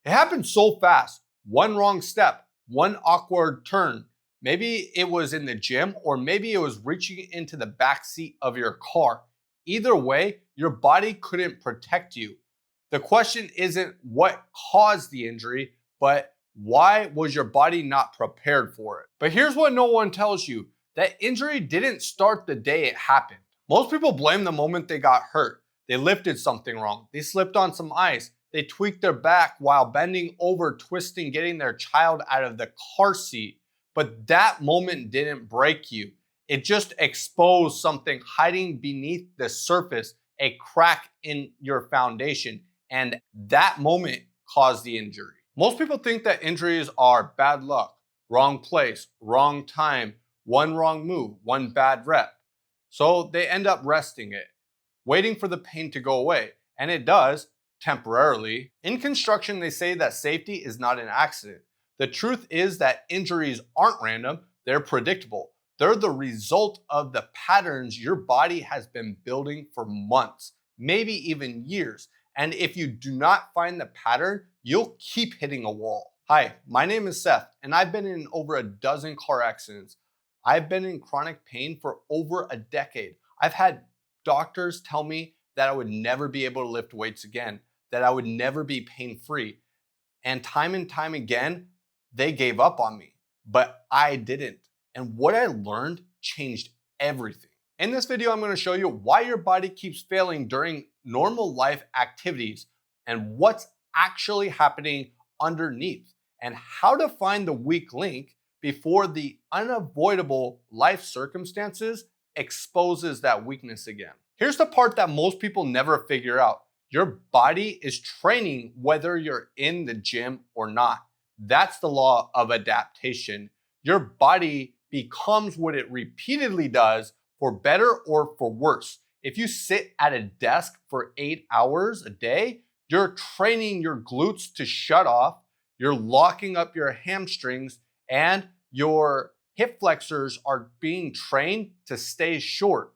It happened so fast. One wrong step, one awkward turn. Maybe it was in the gym, or maybe it was reaching into the backseat of your car. Either way, your body couldn't protect you. The question isn't what caused the injury, but why was your body not prepared for it? But here's what no one tells you: that injury didn't start the day it happened. Most people blame the moment they got hurt. They lifted something wrong, they slipped on some ice, they tweaked their back while bending over, twisting, getting their child out of the car seat. But that moment didn't break you. It just exposed something hiding beneath the surface, a crack in your foundation. And that moment caused the injury. Most people think that injuries are bad luck, wrong place, wrong time, one wrong move, one bad rep. So they end up resting it, waiting for the pain to go away. And it does, temporarily. In construction, they say that safety is not an accident. The truth is that injuries aren't random, they're predictable. They're the result of the patterns your body has been building for months, maybe even years. And if you do not find the pattern, you'll keep hitting a wall. Hi, my name is Seth, and I've been in over a dozen car accidents. I've been in chronic pain for over a decade. I've had doctors tell me that I would never be able to lift weights again, that I would never be pain-free. And time again, they gave up on me, but I didn't. And what I learned changed everything. In this video, I'm going to show you why your body keeps failing during normal life activities and what's actually happening underneath, and how to find the weak link before the unavoidable life circumstances exposes that weakness again. Here's the part that most people never figure out. Your body is training whether you're in the gym or not. That's the law of adaptation. Your body becomes what it repeatedly does, for better or for worse. If you sit at a desk for 8 hours a day, you're training your glutes to shut off, you're locking up your hamstrings, and your hip flexors are being trained to stay short.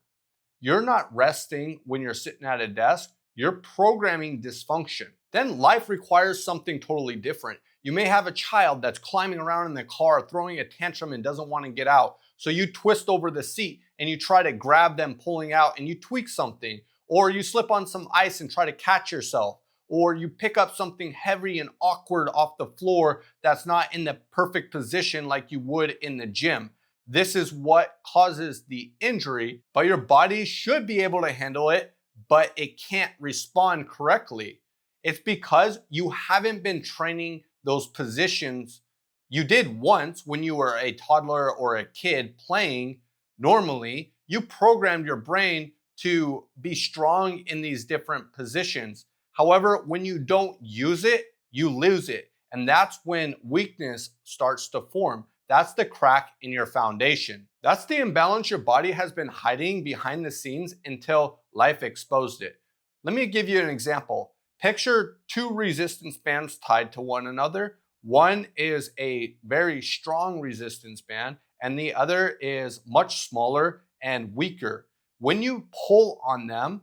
You're not resting when you're sitting at a desk, you're programming dysfunction. Then life requires something totally different. You may have a child that's climbing around in the car, throwing a tantrum and doesn't want to get out. So you twist over the seat and you try to grab them pulling out and you tweak something. Or you slip on some ice and try to catch yourself. Or you pick up something heavy and awkward off the floor that's not in the perfect position like you would in the gym. This is what causes the injury, but your body should be able to handle it, but it can't respond correctly. It's because you haven't been training those positions you did once when you were a toddler or a kid playing normally. You programmed your brain to be strong in these different positions. However, when you don't use it, you lose it. And that's when weakness starts to form. That's the crack in your foundation. That's the imbalance your body has been hiding behind the scenes until life exposed it. Let me give you an example. Picture two resistance bands tied to one another. One is a very strong resistance band, and the other is much smaller and weaker. When you pull on them,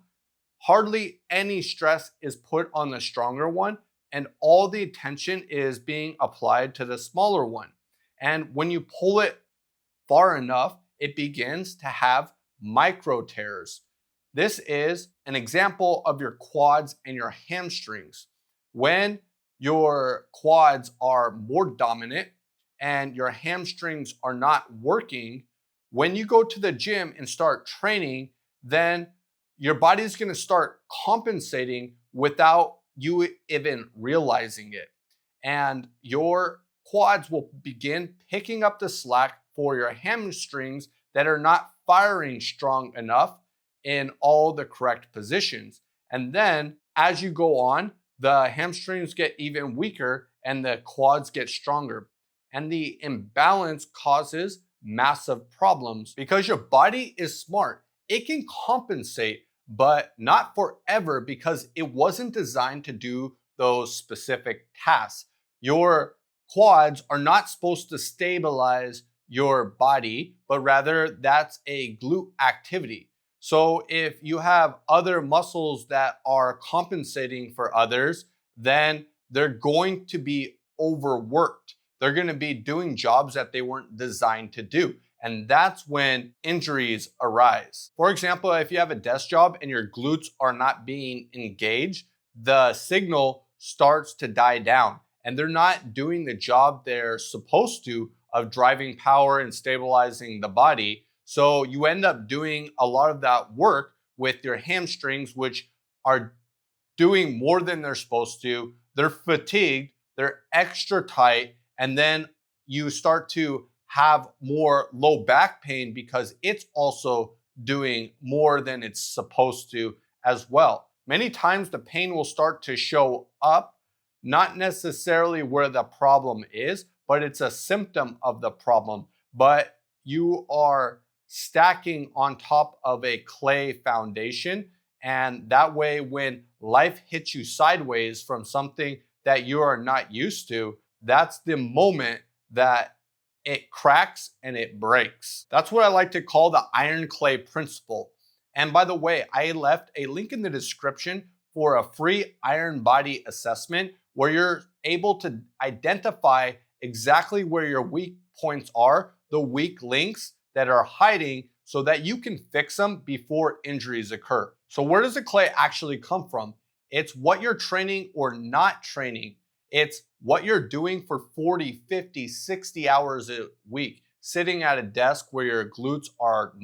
hardly any stress is put on the stronger one, and all the attention is being applied to the smaller one. And when you pull it far enough, it begins to have micro tears. This is an example of your quads and your hamstrings. When your quads are more dominant and your hamstrings are not working, when you go to the gym and start training, then your body's going to start compensating without you even realizing it. And your quads will begin picking up the slack for your hamstrings that are not firing strong enough in all the correct positions. And then as you go on, the hamstrings get even weaker and the quads get stronger. And the imbalance causes massive problems because your body is smart. It can compensate, but not forever, because it wasn't designed to do those specific tasks. Your quads are not supposed to stabilize your body, but rather that's a glute activity. So if you have other muscles that are compensating for others, then they're going to be overworked. They're going to be doing jobs that they weren't designed to do. And that's when injuries arise. For example, if you have a desk job and your glutes are not being engaged, the signal starts to die down and they're not doing the job they're supposed to of driving power and stabilizing the body. So you end up doing a lot of that work with your hamstrings, which are doing more than they're supposed to. They're fatigued, they're extra tight, and then you start to have more low back pain because it's also doing more than it's supposed to as well. Many times the pain will start to show up, not necessarily where the problem is, but it's a symptom of the problem. But you are stacking on top of a clay foundation. And that way, when life hits you sideways from something that you are not used to, that's the moment that it cracks and it breaks. That's what I like to call the iron clay principle. And by the way, I left a link in the description for a free iron body assessment where you're able to identify exactly where your weak points are, the weak links that are hiding, so that you can fix them before injuries occur. So where does the clay actually come from? It's what you're training or not training. It's what you're doing for 40, 50, 60 hours a week, sitting at a desk where your glutes are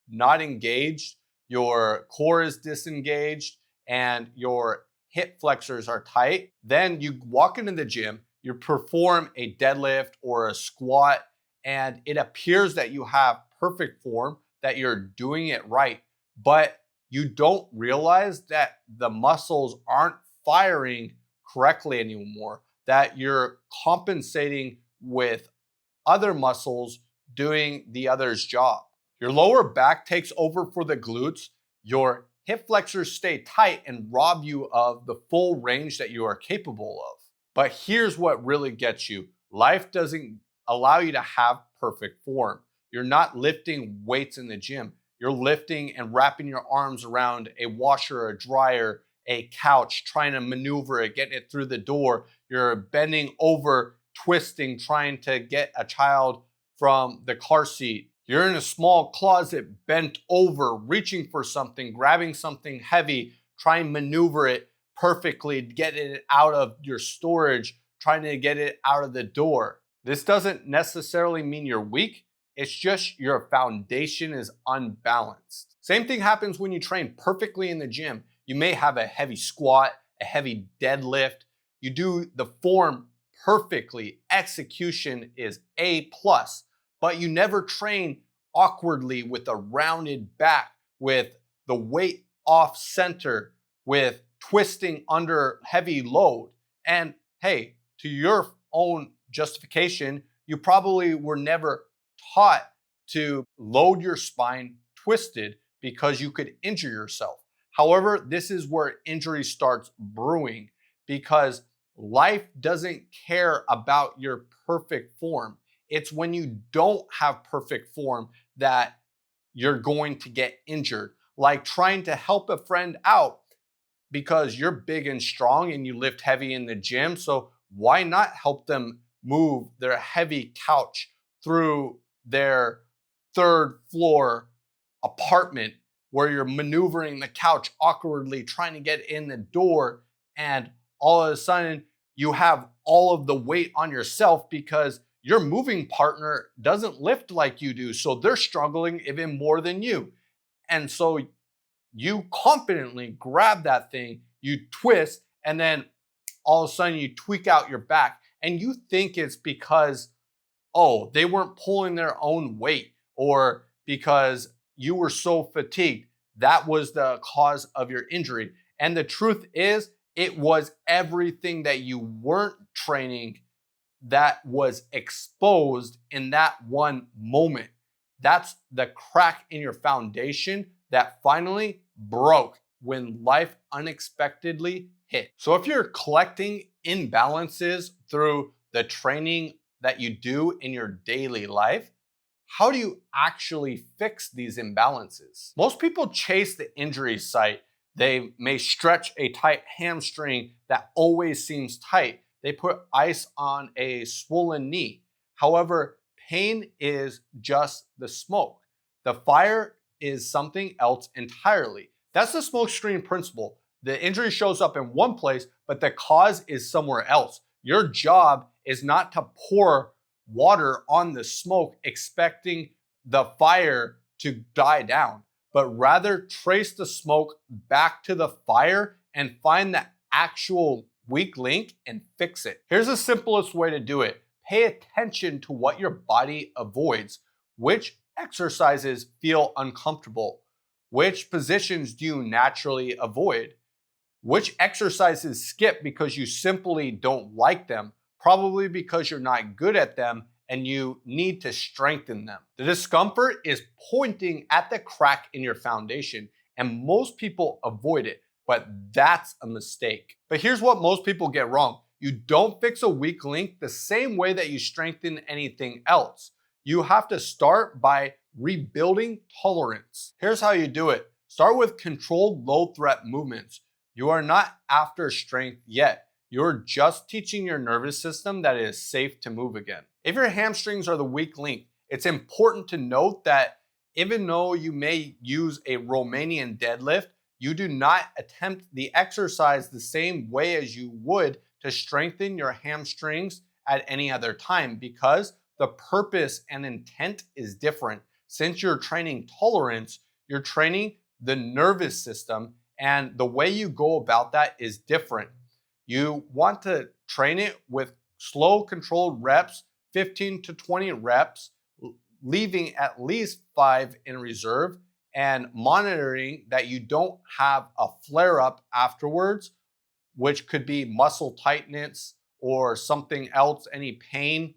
not engaged, your core is disengaged, and your hip flexors are tight. Then you walk into the gym, you perform a deadlift or a squat, and it appears that you have perfect form, that you're doing it right, but you don't realize that the muscles aren't firing correctly anymore, that you're compensating with other muscles doing the other's job. Your lower back takes over for the glutes, your hip flexors stay tight and rob you of the full range that you are capable of. But here's what really gets you. Life doesn't allow you to have perfect form. You're not lifting weights in the gym. You're lifting and wrapping your arms around a washer, a dryer, a couch, trying to maneuver it, getting it through the door. You're bending over, twisting, trying to get a child from the car seat. You're in a small closet, bent over, reaching for something, grabbing something heavy, trying to maneuver it perfectly, get it out of your storage, trying to get it out of the door. This doesn't necessarily mean you're weak. It's just your foundation is unbalanced. Same thing happens when you train perfectly in the gym. You may have a heavy squat, a heavy deadlift. You do the form perfectly. Execution is A+, but you never train awkwardly with a rounded back, with the weight off center, with twisting under heavy load. And hey, to your own justification, you probably were never taught to load your spine twisted because you could injure yourself. However, this is where injury starts brewing because life doesn't care about your perfect form. It's when you don't have perfect form that you're going to get injured. Like trying to help a friend out because you're big and strong and you lift heavy in the gym. So why not help them move their heavy couch through their third floor apartment where you're maneuvering the couch awkwardly, trying to get in the door, and all of a sudden you have all of the weight on yourself because your moving partner doesn't lift like you do. So they're struggling even more than you. And so you confidently grab that thing, you twist, and then all of a sudden you tweak out your back. And you think it's because, oh, they weren't pulling their own weight or because you were so fatigued. That was the cause of your injury. And the truth is, it was everything that you weren't training that was exposed in that one moment. That's the crack in your foundation that finally broke when life unexpectedly hit. So if you're collecting imbalances through the training that you do in your daily life, how do you actually fix these imbalances? Most people chase the injury site. They may stretch a tight hamstring that always seems tight. They put ice on a swollen knee. However, pain is just the smoke. The fire is something else entirely. That's the smoke screen principle. The injury shows up in one place, but the cause is somewhere else. Your job is not to pour water on the smoke expecting the fire to die down, but rather trace the smoke back to the fire and find the actual weak link and fix it. Here's the simplest way to do it. Pay attention to what your body avoids. Which exercises feel uncomfortable? Which positions do you naturally avoid? Which exercises skip because you simply don't like them? Probably because you're not good at them and you need to strengthen them. The discomfort is pointing at the crack in your foundation, and most people avoid it, but that's a mistake. But here's what most people get wrong. You don't fix a weak link the same way that you strengthen anything else. You have to start by rebuilding tolerance. Here's how you do it. Start with controlled low threat movements. You are not after strength yet. You're just teaching your nervous system that it is safe to move again. If your hamstrings are the weak link, it's important to note that even though you may use a Romanian deadlift, you do not attempt the exercise the same way as you would to strengthen your hamstrings at any other time, because the purpose and intent is different. Since you're training tolerance, you're training the nervous system, and the way you go about that is different. You want to train it with slow, controlled reps, 15 to 20 reps, leaving at least 5 in reserve, and monitoring that you don't have a flare up afterwards, which could be muscle tightness or something else, any pain,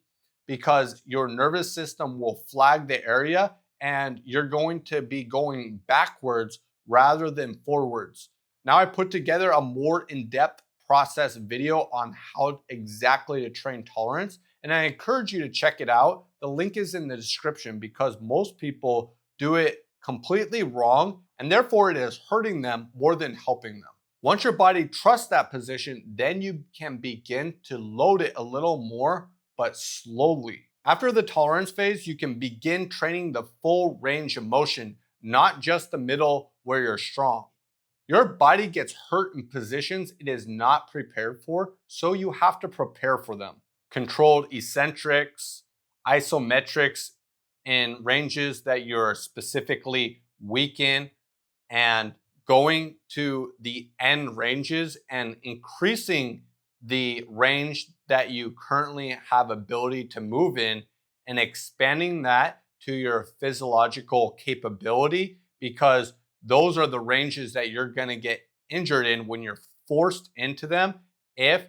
because your nervous system will flag the area and you're going to be going backwards rather than forwards. Now I put together a more in-depth process video on how exactly to train tolerance, and I encourage you to check it out. The link is in the description because most people do it completely wrong, and therefore it is hurting them more than helping them. Once your body trusts that position, then you can begin to load it a little more, but slowly. After the tolerance phase, you can begin training the full range of motion, not just the middle where you're strong. Your body gets hurt in positions it is not prepared for, so you have to prepare for them. Controlled eccentrics, isometrics in ranges that you're specifically weak in, and going to the end ranges and increasing the range that you currently have ability to move in and expanding that to your physiological capability, because those are the ranges that you're going to get injured in when you're forced into them if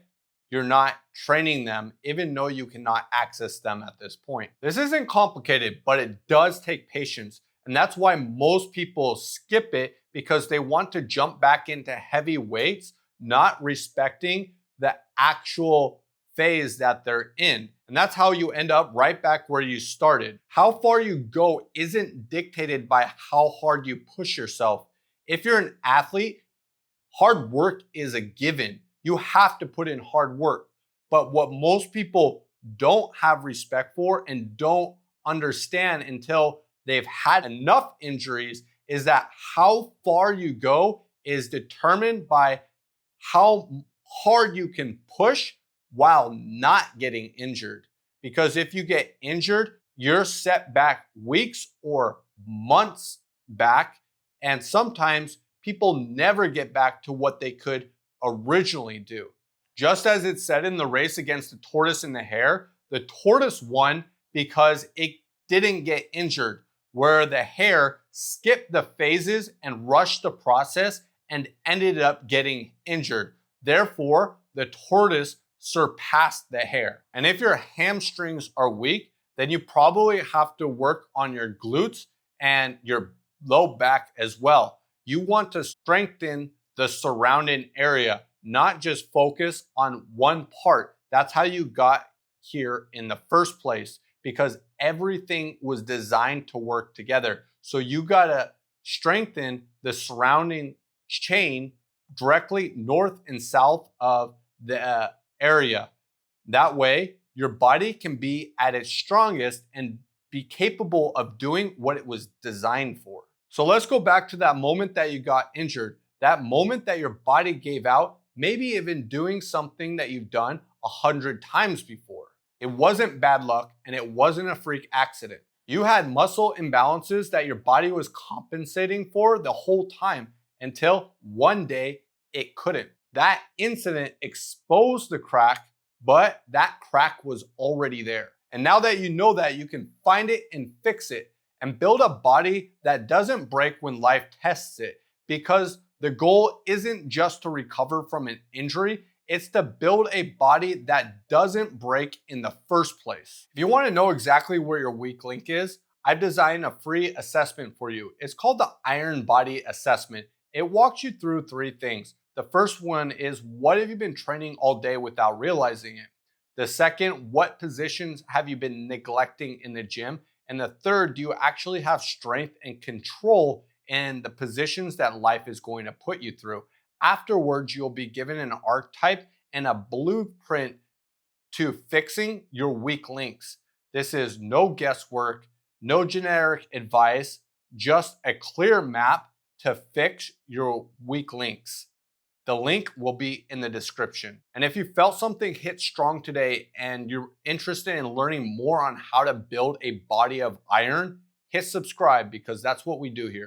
you're not training them, even though you cannot access them at this point. This isn't complicated, but it does take patience. And that's why most people skip it, because they want to jump back into heavy weights, not respecting the actual phase that they're in. And that's how you end up right back where you started. How far you go isn't dictated by how hard you push yourself. If you're an athlete, hard work is a given. You have to put in hard work. But what most people don't have respect for and don't understand until they've had enough injuries is that how far you go is determined by how hard you can push while not getting injured. Because if you get injured, you're set back weeks or months back, and sometimes people never get back to what they could originally do. Just as it said in the race against the tortoise and the hare, the tortoise won because it didn't get injured, where the hare skipped the phases and rushed the process and ended up getting injured. Therefore, the tortoise surpassed the hare. And if your hamstrings are weak, then you probably have to work on your glutes and your low back as well. You want to strengthen the surrounding area, not just focus on one part. That's how you got here in the first place, because everything was designed to work together. So you gotta strengthen the surrounding chain directly north and south of the area. That way, your body can be at its strongest and be capable of doing what it was designed for. So let's go back to that moment that you got injured, that moment that your body gave out, maybe even doing something that you've done 100 times before. It wasn't bad luck and it wasn't a freak accident. You had muscle imbalances that your body was compensating for the whole time until one day it couldn't. That incident exposed the crack, but that crack was already there. And now that you know that, you can find it and fix it and build a body that doesn't break when life tests it, because the goal isn't just to recover from an injury, it's to build a body that doesn't break in the first place. If you want to know exactly where your weak link is, I've designed a free assessment for you. It's called the Iron Body Assessment. It walks you through 3 things. The first one is, what have you been training all day without realizing it? The second, what positions have you been neglecting in the gym? And the third, do you actually have strength and control in the positions that life is going to put you through? Afterwards, you'll be given an archetype and a blueprint to fixing your weak links. This is no guesswork, no generic advice, just a clear map to fix your weak links. The link will be in the description. And if you felt something hit strong today and you're interested in learning more on how to build a body of iron, hit subscribe, because that's what we do here.